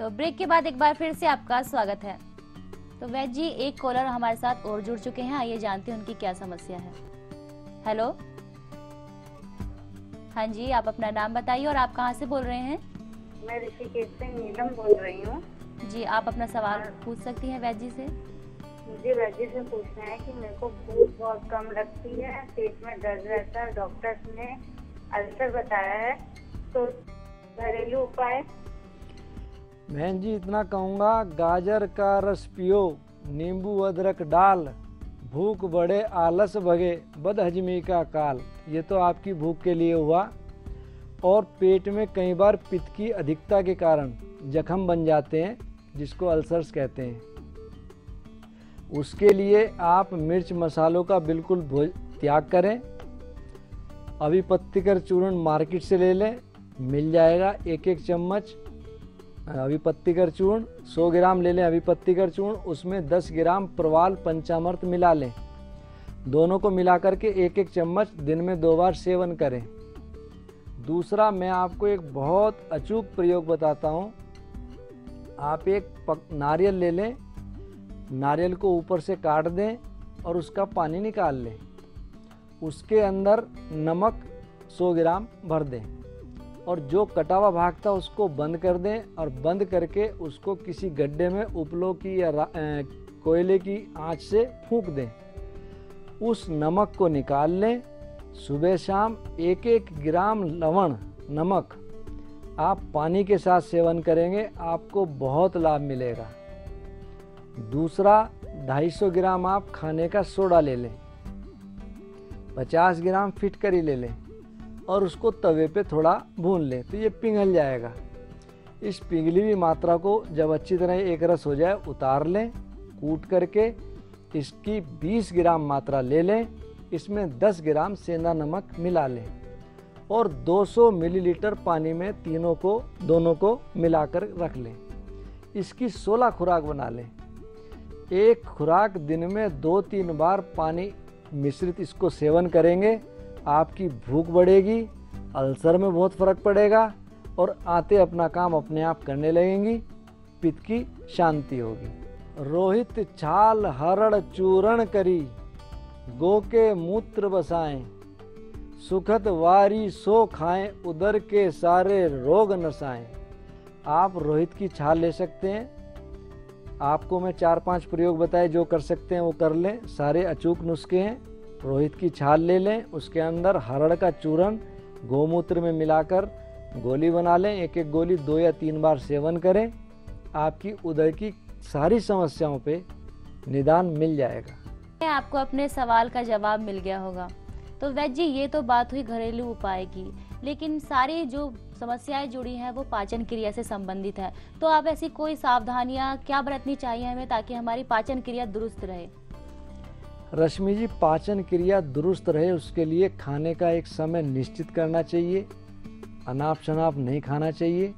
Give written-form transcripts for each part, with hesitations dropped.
तो ब्रेक के बाद एक बार फिर से आपका स्वागत है। तो वैद जी, एक कॉलर हमारे साथ और जुड़ चुके हैं, आइए जानते हैं उनकी क्या समस्या है। हेलो, हाँ जी, आप अपना नाम बताइए और आप कहाँ से बोल रहे हैं? मैं ऋषिकेश से नीलम बोल रही हूँ। जी, आप अपना सवाल पूछ सकती हैं वैद जी से। मुझे वैद जी से पूछना है कि मेरे को भूख बहुत कम लगती है, पेट में दर्द रहता है, डॉक्टर ने अल्सर बताया है, तो घरेलू उपाय। बहन जी, इतना कहूँगा, गाजर का रस पियो, नींबू अदरक डाल, भूख बढ़े आलस भगे, बदहजमी का काल। ये तो आपकी भूख के लिए हुआ। और पेट में कई बार पित्त की अधिकता के कारण जख्म बन जाते हैं, जिसको अल्सर्स कहते हैं। उसके लिए आप मिर्च मसालों का बिल्कुल त्याग करें। अभिपत्तिकर चूर्ण मार्केट से ले लें, मिल जाएगा। एक चम्मच अभिपत्तिकर चूर्ण, 100 ग्राम ले लें अभिपत्तिकर चूर्ण, उसमें 10 ग्राम प्रवाल पंचामृत मिला लें। दोनों को मिला करके एक चम्मच दिन में 2 बार सेवन करें। दूसरा, मैं आपको एक बहुत अचूक प्रयोग बताता हूँ। आप एक नारियल ले लें, नारियल को ऊपर से काट दें और उसका पानी निकाल लें। उसके अंदर नमक 100 ग्राम भर दें और जो कटा हुआ भाग था उसको बंद कर दें और बंद करके उसको किसी गड्ढे में उपलों की या कोयले की आंच से फूंक दें। उस नमक को निकाल लें। सुबह शाम 1-1 ग्राम लवण नमक आप पानी के साथ सेवन करेंगे, आपको बहुत लाभ मिलेगा। दूसरा, 250 ग्राम आप खाने का सोडा ले लें, 50 ग्राम फिटकरी ले लें और उसको तवे पे थोड़ा भून लें तो ये पिघल जाएगा। इस पिघली हुई मात्रा को जब अच्छी तरह एक रस हो जाए उतार लें। कूट करके इसकी 20 ग्राम मात्रा ले लें, इसमें 10 ग्राम सेंधा नमक मिला लें और 200 मिलीलीटर पानी में दोनों को मिलाकर रख लें। इसकी 16 खुराक बना लें। एक खुराक दिन में 2-3 बार पानी मिश्रित इसको सेवन करेंगे, आपकी भूख बढ़ेगी, अल्सर में बहुत फर्क पड़ेगा और आते अपना काम अपने आप करने लगेंगी, पित्त की शांति होगी। रोहित छाल हरड़ चूर्ण करी, गो के मूत्र बसाएं, सुखद वारी सो खाएं, उदर के सारे रोग नसाएं। आप रोहित की छाल ले सकते हैं। आपको मैं 4-5 प्रयोग बताए, जो कर सकते हैं वो कर लें, सारे अचूक नुस्खे हैं। रोहित की छाल ले लें, उसके अंदर हरड़ का चूर्ण गोमूत्र में मिलाकर गोली बना लें। एक गोली 2 या 3 बार सेवन करें, आपकी उदर की सारी समस्याओं पे निदान मिल जाएगा। आपको अपने सवाल का जवाब मिल गया होगा। तो वैद जी, ये तो बात हुई घरेलू उपाय की, लेकिन सारी जो समस्याएं जुड़ी हैं वो पाचन क्रिया से संबंधित है। तो आप ऐसी कोई सावधानियां क्या बरतनी चाहिए हमें ताकि हमारी पाचन क्रिया दुरुस्त रहे? रश्मि जी, पाचन क्रिया दुरुस्त रहे उसके लिए खाने का एक समय निश्चित करना चाहिए। अनाप शनाप नहीं खाना चाहिए।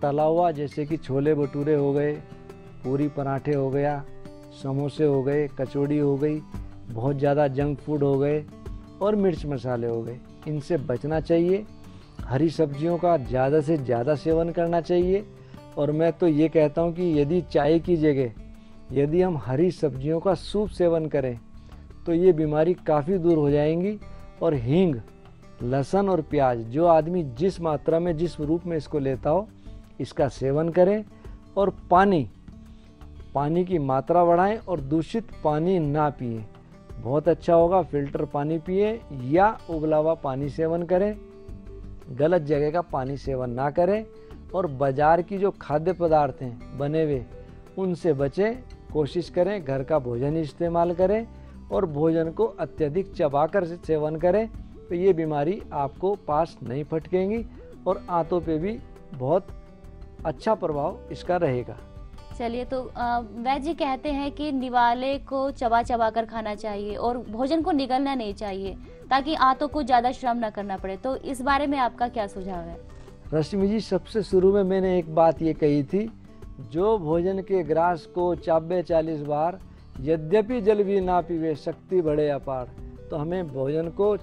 तला हुआ जैसे कि छोले भटूरे हो गए, पूरी पराठे हो गया, समोसे हो गए, कचौड़ी हो गई, बहुत ज़्यादा जंक फूड हो गए और मिर्च मसाले हो गए, इनसे बचना चाहिए। हरी सब्जियों का ज़्यादा से ज़्यादा सेवन करना चाहिए। और मैं तो ये कहता हूँ कि यदि चाय की जगह यदि हम हरी सब्जियों का सूप सेवन करें तो ये बीमारी काफ़ी दूर हो जाएंगी। और हींग, लहसुन और प्याज, जो आदमी जिस मात्रा में जिस रूप में इसको लेता हो, इसका सेवन करें। और पानी की मात्रा बढ़ाएं और दूषित पानी ना पिएं। बहुत अच्छा होगा फिल्टर पानी पिए या उबला हुआ पानी सेवन करें। गलत जगह का पानी सेवन ना करें और बाजार की जो खाद्य पदार्थ हैं बने हुए, उनसे बचें। कोशिश करें घर का भोजन इस्तेमाल करें और भोजन को अत्यधिक चबाकर सेवन करें, तो ये बीमारी आपको पास नहीं फटकेंगी और आंतों पे भी बहुत अच्छा प्रभाव इसका रहेगा। चलिए, तो वैद जी कहते हैं कि निवाले को चबा चबा कर खाना चाहिए और भोजन को निगलना नहीं चाहिए ताकि आंतों को ज़्यादा श्रम न करना पड़े। तो इस बारे में आपका क्या सुझाव है? रश्मि जी, सबसे शुरू में मैंने एक बात ये कही थी, जो भोजन के ग्रास को चाबे 40 बार, यद्यपि जल भी ना पीवे, शक्ति बढ़े अपार। तो हमें भोजन को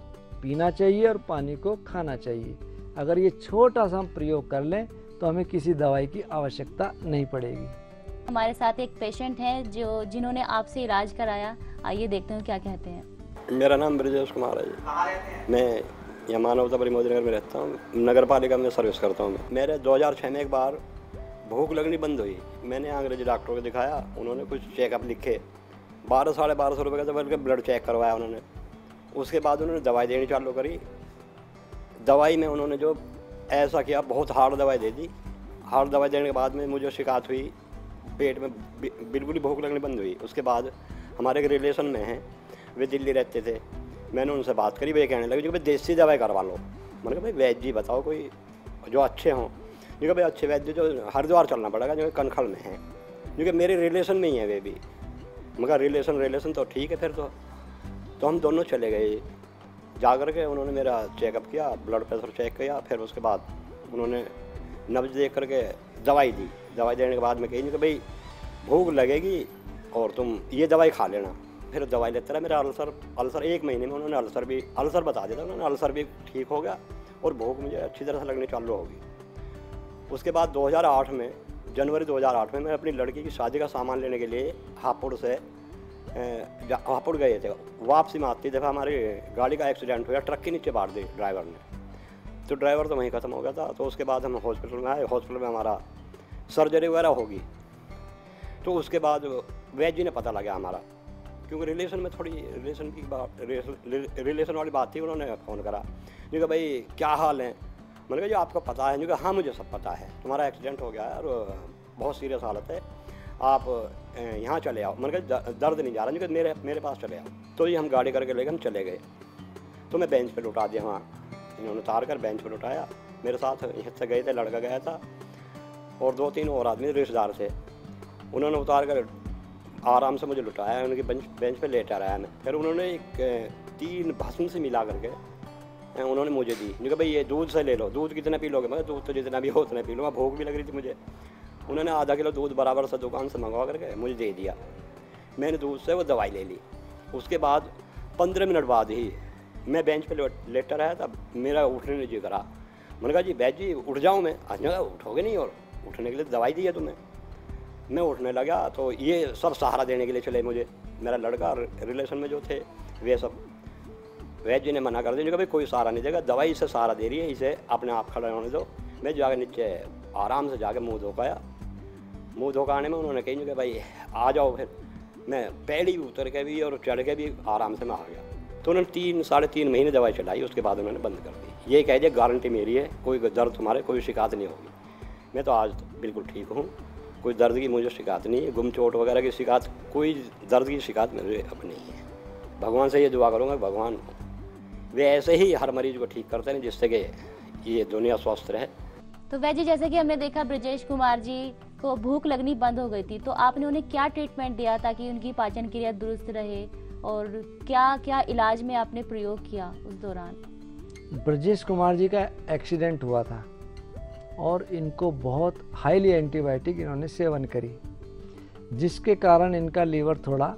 पीना चाहिए और पानी को खाना चाहिए। अगर ये छोटा सा हम प्रयोग कर लें तो तो हमें किसी दवाई की आवश्यकता नहीं पड़ेगी। हमारे साथ एक पेशेंट है जिन्होंने आपसे इलाज कराया, आइए देखते हैं क्या कहते हैं। मेरा नाम ब्रजेश कुमार है जी। मैं यहाँ मानवतापुरी मोदी नगर में रहता हूँ, नगर पालिका में सर्विस करता हूँ। मेरे 2006 में एक बार भूख लगनी बंद हुई। मैंने अंग्रेजी डॉक्टर को दिखाया, उन्होंने कुछ चेकअप लिखे, 1200-1250 रुपये का, तो बल्कि ब्लड चेक करवाया उन्होंने। उसके बाद उन्होंने दवाई देनी चालू करी। दवाई में उन्होंने जो ऐसा किया, बहुत हार्ड दवाई दे दी। हार्ड दवाई देने के बाद में मुझे शिकायत हुई, पेट में बिल्कुल ही भूख लगनी बंद हुई। उसके बाद हमारे एक रिलेशन में हैं, वे दिल्ली रहते थे। मैंने उनसे बात करी, वे कहने लगे कि भाई देसी दवाई करवा लो। मैंने कहा भाई वैद्य जी बताओ कोई जो अच्छे हों। जो कि भाई अच्छे वैद्य जो हरिद्वार चलना पड़ेगा, जो कनखल में है, जो कि मेरे रिलेशन में ही है वे भी। मगर रिलेशन तो ठीक है। फिर तो हम दोनों चले गए। जा कर के उन्होंने मेरा चेकअप किया, ब्लड प्रेशर चेक किया। फिर उसके बाद उन्होंने नब्ज देख करके दवाई दी। दवाई देने के बाद में कही कि भाई भूख लगेगी और तुम ये दवाई खा लेना। फिर दवाई लेते रहा। मेरा अल्सर 1 महीने में उन्होंने अल्सर बता दिया था। उन्होंने अल्सर भी ठीक हो गया और भूख मुझे अच्छी तरह से लगनी चालू होगी। उसके बाद 2008 में, जनवरी 2008 में मैं अपनी लड़की की शादी का सामान लेने के लिए हापुड़ गए थे। वापसी में आती दफ़ा हमारी गाड़ी का एक्सीडेंट हुआ, ट्रक के नीचे मार दी ड्राइवर ने। तो ड्राइवर तो वहीं ख़त्म हो गया था। तो उसके बाद हम हॉस्पिटल में आए। हॉस्पिटल में हमारा सर्जरी वगैरह होगी। तो उसके बाद वैद्य जी ने पता लगा हमारा, क्योंकि रिलेशन में थोड़ी रिलेशन वाली बात थी। उन्होंने फ़ोन करा, जो कि भाई क्या हाल है। मैंने कहा जो आपको पता है। जो कि हाँ मुझे सब पता है, तुम्हारा एक्सीडेंट हो गया है और बहुत सीरियस हालत है, आप यहाँ चले आओ। मैंने कहा दर्द नहीं जा रहा, जो कि मेरे पास चले आओ। तो ये हम गाड़ी करके लेकर हम चले गए। तो मैं बेंच पे लुटा दिया वहाँ, इन्होंने उतार कर बेंच पे लुटाया। मेरे साथ यहाँ से गए थे, लड़का गया था और 2-3 और आदमी रिश्तेदार थे। उन्होंने उतार कर आराम से मुझे लुटाया, उनकी बेंच पे लेटा रहा मैं। फिर उन्होंने एक 3 भस्म से मिला करके उन्होंने मुझे दी, जो कि भाई ये दूध से ले लो। दूध कितना पी लोगे? मैं दूध तो जितना भी हो उतना पी लूँगा, भूख भी लग रही थी मुझे। उन्होंने आधा किलो दूध बराबर से दुकान से मंगवा करके मुझे दे दिया। मैंने दूध से वो दवाई ले ली। उसके बाद 15 मिनट बाद ही मैं बेंच पे लेटा रहा था, मेरा उठने नहीं जी करा। मैंने कहा जी वैद्य जी उठ जाऊँ मैं? अच्छा उठोगे नहीं, और उठने के लिए दवाई दी है तुम्हें। मैं उठने लगा तो ये सब सहारा देने के लिए चले मुझे। मेरा लड़का रिलेशन में जो थे वे सब। वैद्य जी ने मना कर दिया, कि भाई कोई सहारा नहीं देगा, दवाई इसे सहारा दे रही है, इसे अपने आप खड़ा होने दो। मैं जाकर नीचे आराम से जाके मुँह धोकाया। मुँह धोकाने में उन्होंने कही कि भाई आ जाओ। फिर मैं पैड़ी उतर के भी और चढ़ के भी आराम से मैं आ गया। तो उन्होंने 3-3.5 महीने दवाई चलाई। उसके बाद उन्होंने बंद कर दी। ये कह दिया गारंटी मेरी है, कोई दर्द तुम्हारे कोई शिकायत नहीं होगी। मैं तो आज बिल्कुल ठीक हूँ, कोई दर्द की मुझे शिकायत नहीं है। गुम चोट वगैरह की शिकायत, कोई दर्द की शिकायत मेरे अब नहीं है। भगवान से ये दुआ करूँगा, भगवान वे ऐसे ही हर मरीज को ठीक करते हैं जिससे कि ये दुनिया स्वस्थ रहे। तो वैद्य जैसे कि हमने देखा ब्रजेश कुमार जी को भूख लगनी बंद हो गई थी, तो आपने उन्हें क्या ट्रीटमेंट दिया ताकि उनकी पाचन क्रिया दुरुस्त रहे, और क्या क्या इलाज में आपने प्रयोग किया उस दौरान? ब्रजेश कुमार जी का एक्सीडेंट हुआ था और इनको बहुत हाईली एंटीबायोटिक इन्होंने सेवन करी, जिसके कारण इनका लीवर थोड़ा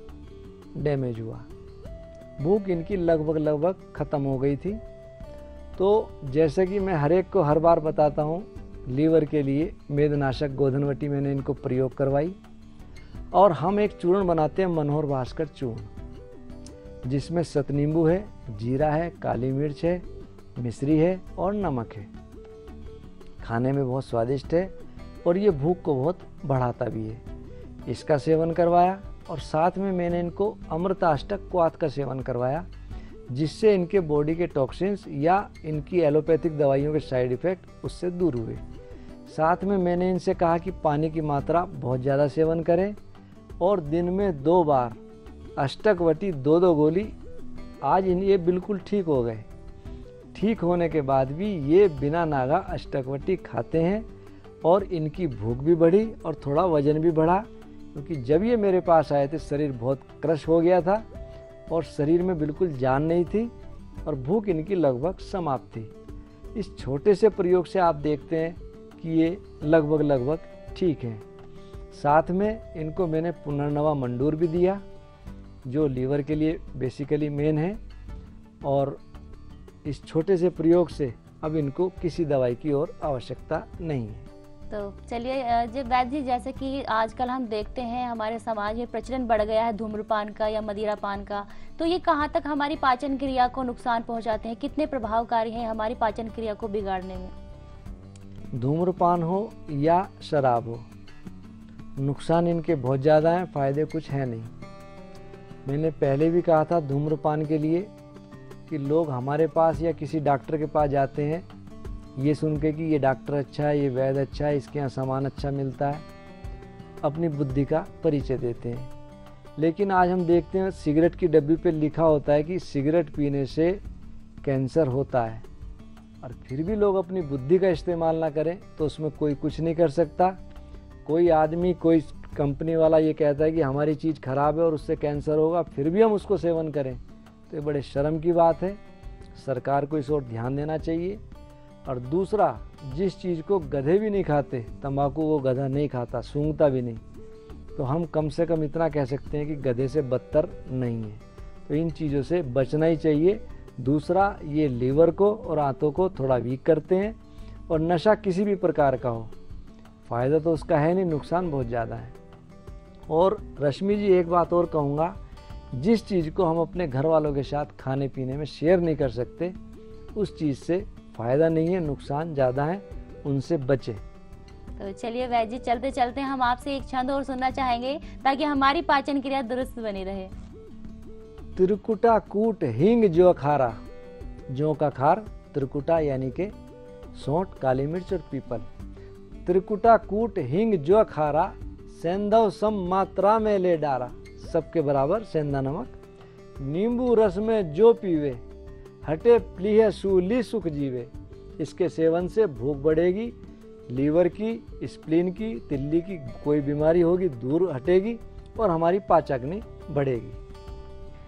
डैमेज हुआ। भूख इनकी लगभग ख़त्म हो गई थी। तो जैसे कि मैं हर एक को हर बार बताता हूँ, लीवर के लिए मेदनाशक गोधनवटी मैंने इनको प्रयोग करवाई। और हम एक चूर्ण बनाते हैं, मनोहर भास्कर चूर्ण, जिसमें सतनींबू है, जीरा है, काली मिर्च है, मिश्री है और नमक है। खाने में बहुत स्वादिष्ट है और ये भूख को बहुत बढ़ाता भी है। इसका सेवन करवाया और साथ में मैंने इनको अमृताष्टक क्वाथ का सेवन करवाया, जिससे इनके बॉडी के टॉक्सिन्स या इनकी एलोपैथिक दवाइयों के साइड इफ़ेक्ट उससे दूर हुए। साथ में मैंने इनसे कहा कि पानी की मात्रा बहुत ज़्यादा सेवन करें और दिन में 2 बार अष्टकवटी 2-2 गोली। आज ये बिल्कुल ठीक हो गए। ठीक होने के बाद भी ये बिना नागा अष्टकवटी खाते हैं और इनकी भूख भी बढ़ी और थोड़ा वजन भी बढ़ा, क्योंकि जब ये मेरे पास आए थे शरीर बहुत क्रश हो गया था और शरीर में बिल्कुल जान नहीं थी और भूख इनकी लगभग समाप्त थी। इस छोटे से प्रयोग से आप देखते हैं कि ये लगभग ठीक हैं। साथ में इनको मैंने पुनर्नवा मंडूर भी दिया, जो लीवर के लिए बेसिकली मेन है। और इस छोटे से प्रयोग से अब इनको किसी दवाई की और आवश्यकता नहीं है। तो चलिए जब वैद्य जी, जैसे कि आजकल हम देखते हैं हमारे समाज में प्रचलन बढ़ गया है धूम्रपान का या मदिरापान का, तो ये कहाँ तक हमारी पाचन क्रिया को नुकसान पहुंचाते हैं, कितने प्रभावकारी हैं हमारी पाचन क्रिया को बिगाड़ने में? धूम्रपान हो या शराब हो, नुकसान इनके बहुत ज़्यादा हैं, फ़ायदे कुछ हैं नहीं। मैंने पहले भी कहा था धूम्रपान के लिए कि लोग हमारे पास या किसी डॉक्टर के पास जाते हैं ये सुन के कि ये डॉक्टर अच्छा है, ये वैद्य अच्छा है, इसके यहाँ सामान अच्छा मिलता है, अपनी बुद्धि का परिचय देते हैं। लेकिन आज हम देखते हैं सिगरेट की डब्बी पे लिखा होता है कि सिगरेट पीने से कैंसर होता है, और फिर भी लोग अपनी बुद्धि का इस्तेमाल ना करें तो उसमें कोई कुछ नहीं कर सकता। कोई आदमी, कोई कंपनी वाला ये कहता है कि हमारी चीज़ खराब है और उससे कैंसर होगा, फिर भी हम उसको सेवन करें, तो ये बड़े शर्म की बात है। सरकार को इस ओर ध्यान देना चाहिए। और दूसरा, जिस चीज़ को गधे भी नहीं खाते, तंबाकू वो गधा नहीं खाता, सूंघता भी नहीं, तो हम कम से कम इतना कह सकते हैं कि गधे से बदतर नहीं है। तो इन चीज़ों से बचना ही चाहिए। दूसरा, ये लीवर को और आंतों को थोड़ा वीक करते हैं, और नशा किसी भी प्रकार का हो, फ़ायदा तो उसका है नहीं, नुकसान बहुत ज़्यादा है। और रश्मि जी, एक बात और कहूँगा, जिस चीज़ को हम अपने घर वालों के साथ खाने पीने में शेयर नहीं कर सकते, उस चीज़ से फ़ायदा नहीं है, नुकसान ज़्यादा है, उनसे बचें। तो चलिए वैद्य जी, चलते चलते हम आपसे एक छंद और सुनना चाहेंगे ताकि हमारी पाचन क्रिया दुरुस्त बनी रहे। त्रिकुटा कूट हिंग जो खारा, जो का खार, त्रिकुटा यानी के सौंठ, काली मिर्च और पीपल। त्रिकुटा कूट हिंग जो खारा, सेंधव सम मात्रा में ले डारा, सबके बराबर सेंधा नमक। नींबू रस में जो पीवे, हटे प्लीह सूली सुख जीवे। इसके सेवन से भूख बढ़ेगी, लीवर की, स्प्लीन की, तिल्ली की कोई बीमारी होगी दूर हटेगी, और हमारी पाचकनी बढ़ेगी।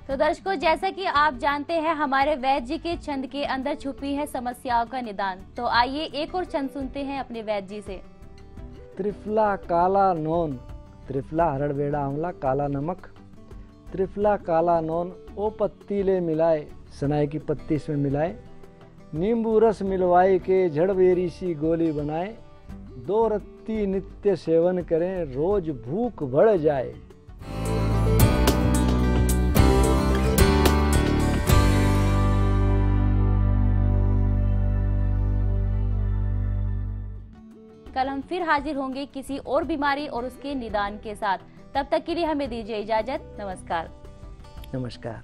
तो दर्शकों, जैसा कि आप जानते हैं हमारे वैद्य जी के छंद के अंदर छुपी है समस्याओं का निदान। तो आइए एक और छंद सुनते हैं अपने वैद्य जी से। त्रिफला काला नोन, त्रिफला हरड़ बेड़ा आंवला, काला नमक। त्रिफला काला नोन ओ पत्तीले मिलाए, सनाई की पत्ती इसमें मिलाए। नींबू रस मिलवाई के झड़बेरी सी गोली बनाए। 2 रत्ती नित्य सेवन करें, रोज भूख बढ़ जाए। कल हम फिर हाजिर होंगे किसी और बीमारी और उसके निदान के साथ। तब तक के लिए हमें दीजिए इजाजत। नमस्कार। नमस्कार।